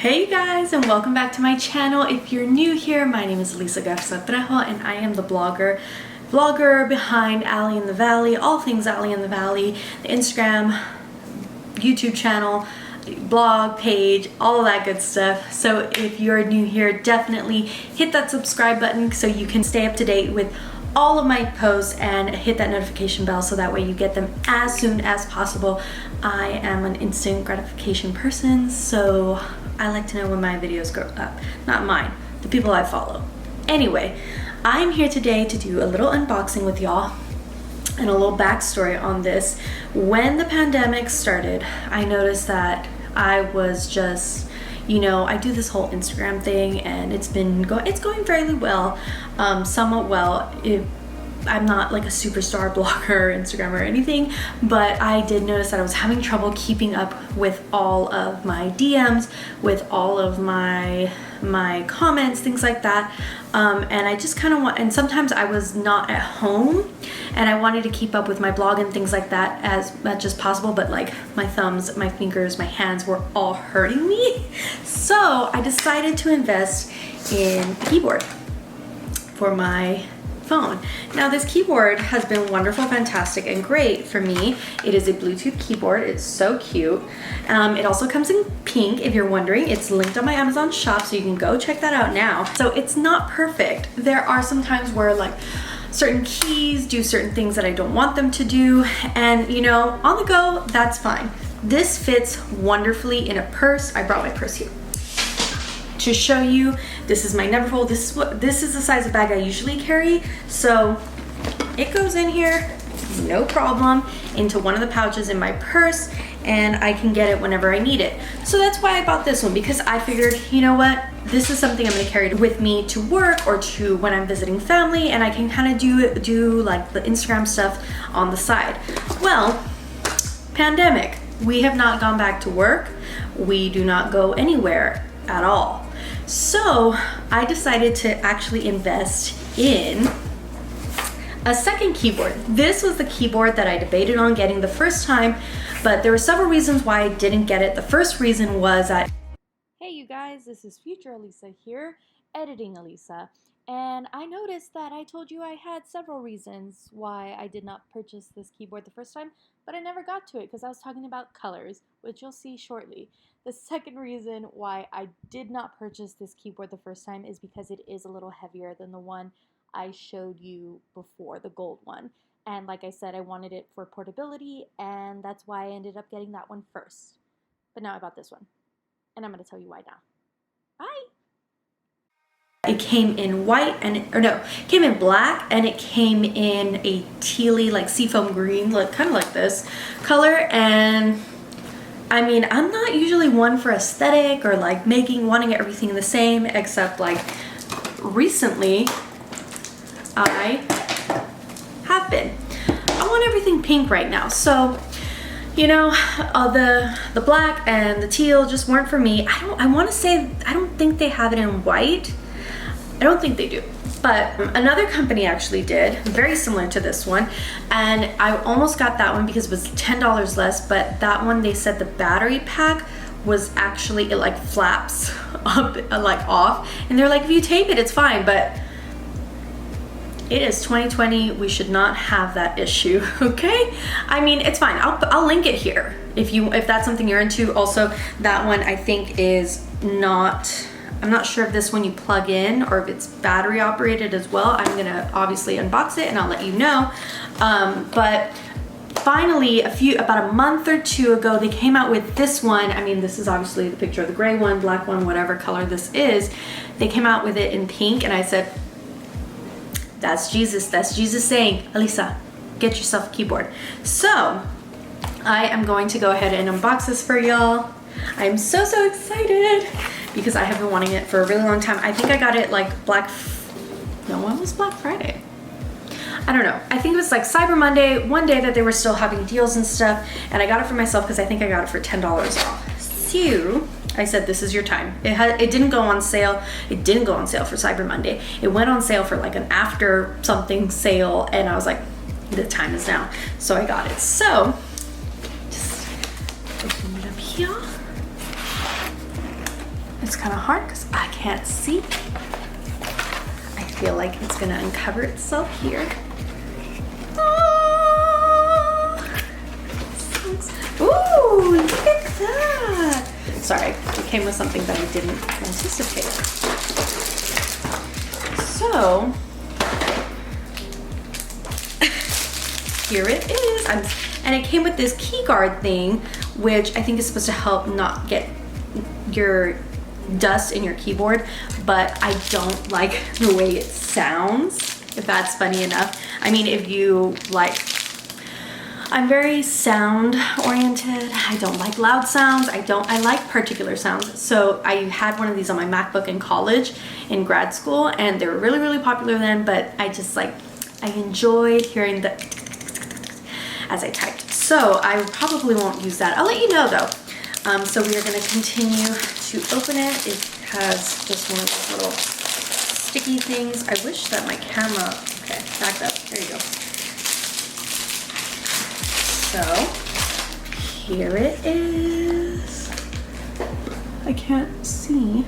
Hey guys, and welcome back to my channel. If you're new here, my name is Lisa Garza Trejo and I am the vlogger behind Ali in the Valley, all things Ali in the Valley, the Instagram, YouTube channel, blog page, all of that good stuff. So if you're new here, definitely hit that subscribe button so you can stay up to date with all of my posts and hit that notification bell so that way you get them as soon as possible. I am an instant gratification person, so I like to know when my videos go up. Not mine, the people I follow. Anyway, I'm here today to do a little unboxing with y'all and a little backstory on this. When the pandemic started, I noticed that I was just, you know, I do this whole Instagram thing and it's going fairly well, somewhat well. I'm not like a superstar blogger or Instagrammer or anything, but I did notice that I was having trouble keeping up with all of my DMs, with all of my comments, things like that. And I just kind of want, and sometimes I was not at home and I wanted to keep up with my blog and things like that as much as possible, but like my thumbs, my fingers, my hands were all hurting me. So I decided to invest in a keyboard for my phone. Now this keyboard has been wonderful, fantastic, and great for me. It is a Bluetooth keyboard. It's so cute. It also comes in pink, if you're wondering. It's linked on my Amazon shop, so you can go check that out now. So it's not perfect. There are some times where like certain keys do certain things that I don't want them to do, and you know, on the go, that's fine. This fits wonderfully in a purse. I brought my purse here to show you. This is my Neverfull. This is the size of bag I usually carry, so it goes in here no problem into one of the pouches in my purse, and I can get it whenever I need it. So that's why I bought this one, because I figured, you know what, this is something I'm going to carry with me to work or to when I'm visiting family, and I can kind of do like the Instagram stuff on the side. Well, pandemic, we have not gone back to work. We do not go anywhere at all. So I decided to actually invest in a second keyboard. This was the keyboard that I debated on getting the first time, but there were several reasons why I didn't get it. The first reason was that, hey you guys, this is future Elisa here, editing Elisa, and I noticed that I told you I had several reasons why I did not purchase this keyboard the first time, but I never got to it because I was talking about colors, which you'll see shortly. The second reason why I did not purchase this keyboard the first time is because it is a little heavier than the one I showed you before, the gold one. And like I said, I wanted it for portability, and that's why I ended up getting that one first. But now I bought this one, and I'm going to tell you why now. Bye! It came in white it came in black, and it came in a tealy, like seafoam green, like kind of like this color. And I mean, I'm not usually one for aesthetic or like wanting everything the same, except like recently I have been. I want everything pink right now. So, you know, the black and the teal just weren't for me. I want to say, I don't think they have it in white. I don't think they do. But another company actually did, very similar to this one, and I almost got that one because it was $10 less, but that one, they said the battery pack was actually, it like flaps up, like off, and they're like, if you tape it, it's fine, but it is 2020, we should not have that issue, okay? I mean, it's fine, I'll link it here if that's something you're into. Also, that one I think is not, I'm not sure if this one you plug in or if it's battery operated as well. I'm gonna obviously unbox it and I'll let you know. But finally, about a month or two ago, they came out with this one. I mean, this is obviously the picture of the gray one, black one, whatever color this is. They came out with it in pink, and I said, that's Jesus saying, Elisa, get yourself a keyboard. So I am going to go ahead and unbox this for y'all. I'm so excited because I have been wanting it for a really long time. I think I got it like when was Black Friday? I don't know. I think it was like Cyber Monday, one day that they were still having deals and stuff, and I got it for myself because I think I got it for $10 off. So I said, this is your time. It didn't go on sale. It didn't go on sale for Cyber Monday. It went on sale for like an after something sale, and I was like, the time is now. So I got it. So just open it up here. It's kind of hard because I can't see. I feel like it's gonna uncover itself here. Ooh, look at that. Sorry, it came with something that I didn't anticipate. So, here it is. And it came with this key guard thing, which I think is supposed to help not get your dust in your keyboard, but I don't like the way it sounds, if that's funny enough. I mean, if you like, I'm very sound oriented. I don't like loud sounds. I like particular sounds. So I had one of these on my MacBook in college, in grad school, and they were really, really popular then, but I just like, I enjoyed hearing the as I typed. So I probably won't use that. I'll let you know though. So we are gonna continue to open it. It has just one of those little sticky things. I wish that my camera, okay, back up, there you go. So here it is. I can't see.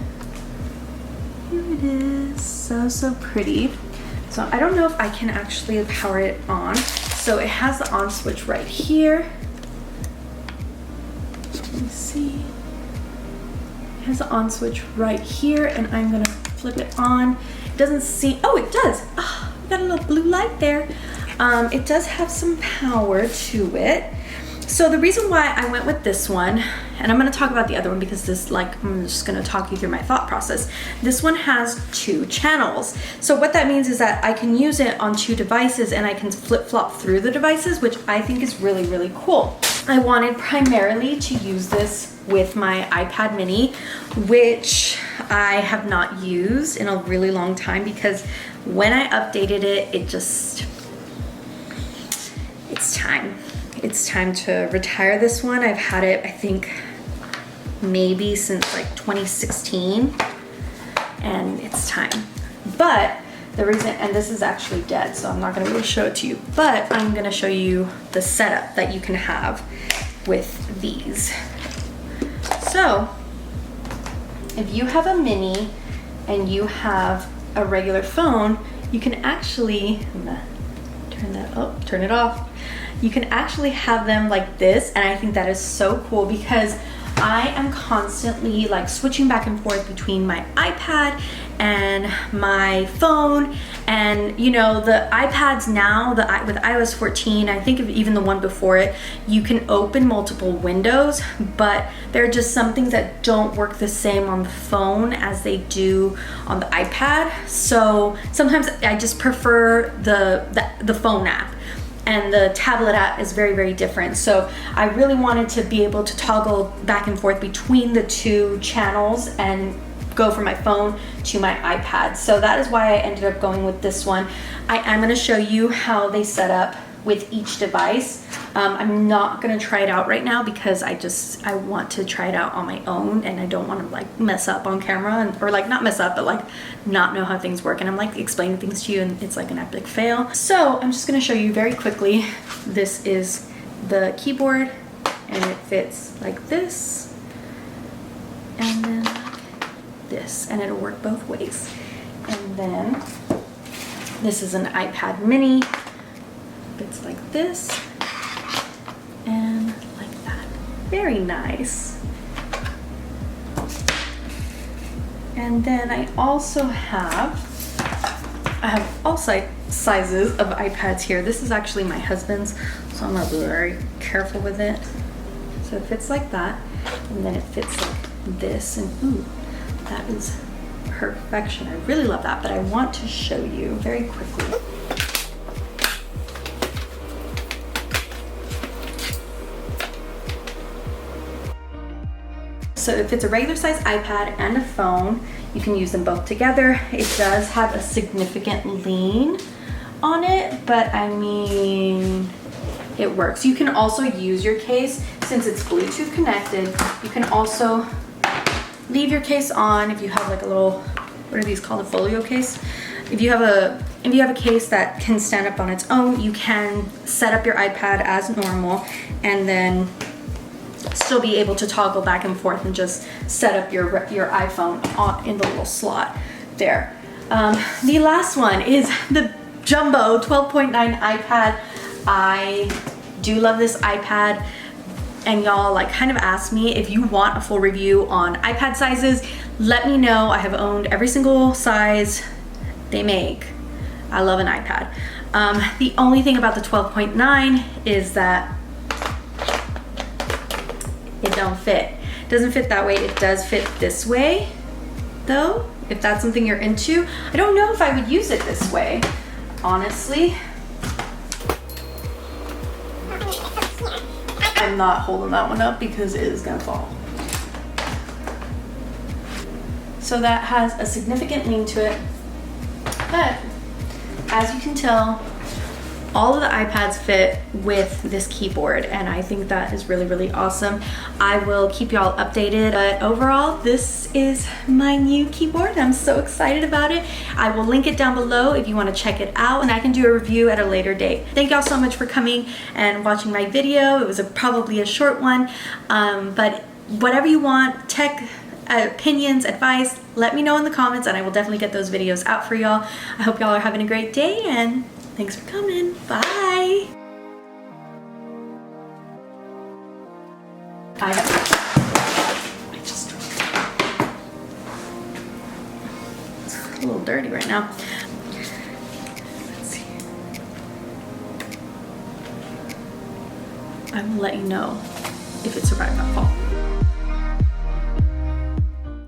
Here it is, so pretty. So I don't know if I can actually power it on. So it has the on switch right here. Let me see. It has the on switch right here, and I'm gonna flip it on. It doesn't see, oh, it does. Oh, got a little blue light there. It does have some power to it. So the reason why I went with this one, and I'm gonna talk about the other one because this, like, I'm just gonna talk you through my thought process. This one has 2 channels. So what that means is that I can use it on 2 devices and I can flip-flop through the devices, which I think is really, really cool. I wanted primarily to use this with my iPad mini, which I have not used in a really long time because when I updated it, it's time. It's time to retire this one. I've had it, I think, maybe since like 2016, and it's time. But the reason, and this is actually dead, so I'm not gonna be able to show it to you, but I'm gonna show you the setup that you can have with these. So, if you have a mini and you have a regular phone, you can actually, I'm gonna turn that up, turn it off. You can actually have them like this, and I think that is so cool because I am constantly like switching back and forth between my iPad and my phone. And you know, the iPads now, with iOS 14, I think of even the one before it, you can open multiple windows, but there are just some things that don't work the same on the phone as they do on the iPad. So sometimes I just prefer the phone app. And the tablet app is very, very different. So I really wanted to be able to toggle back and forth between the 2 channels and go from my phone to my iPad. So that is why I ended up going with this one. I am gonna show you how they set up with each device. I'm not gonna try it out right now because I want to try it out on my own, and I don't want to like mess up on camera, or like not mess up, but like not know how things work, and I'm like explaining things to you and it's like an epic fail. So I'm just gonna show you very quickly. This is the keyboard, and it fits like this, and then like this, and it'll work both ways. And then this is an iPad mini. It's like this and like that. Very nice. And then I also have all sizes of iPads here. This is actually my husband's, so I'm gonna be very careful with it. So it fits like that, and then it fits like this, and ooh, that is perfection. I really love that, but I want to show you very quickly. So if it's a regular size iPad and a phone, you can use them both together. It does have a significant lean on it, but I mean, it works. You can also use your case, since it's Bluetooth connected, you can also leave your case on if you have like a little, what are these called, a folio case? If you have a case that can stand up on its own, you can set up your iPad as normal and then still be able to toggle back and forth and just set up your iPhone in the little slot there. The last one is the Jumbo 12.9 iPad. I do love this iPad, and y'all like kind of asked me if you want a full review on iPad sizes. Let me know. I have owned every single size they make. I love an iPad. The only thing about the 12.9 is that it don't fit. It doesn't fit that way. It does fit this way though, if that's something you're into. I don't know if I would use it this way, honestly. I'm not holding that one up because it is gonna fall. So that has a significant lean to it, but as you can tell, all of the iPads fit with this keyboard, and I think that is really, really awesome. I will keep y'all updated, but overall, this is my new keyboard. I'm so excited about it. I will link it down below if you want to check it out, and I can do a review at a later date. Thank y'all so much for coming and watching my video. It was probably a short one, but whatever you want, tech opinions, advice, let me know in the comments, and I will definitely get those videos out for y'all. I hope y'all are having a great day, and thanks for coming. Bye. It's a little dirty right now. Let's see. I will let you know if it survived that fall.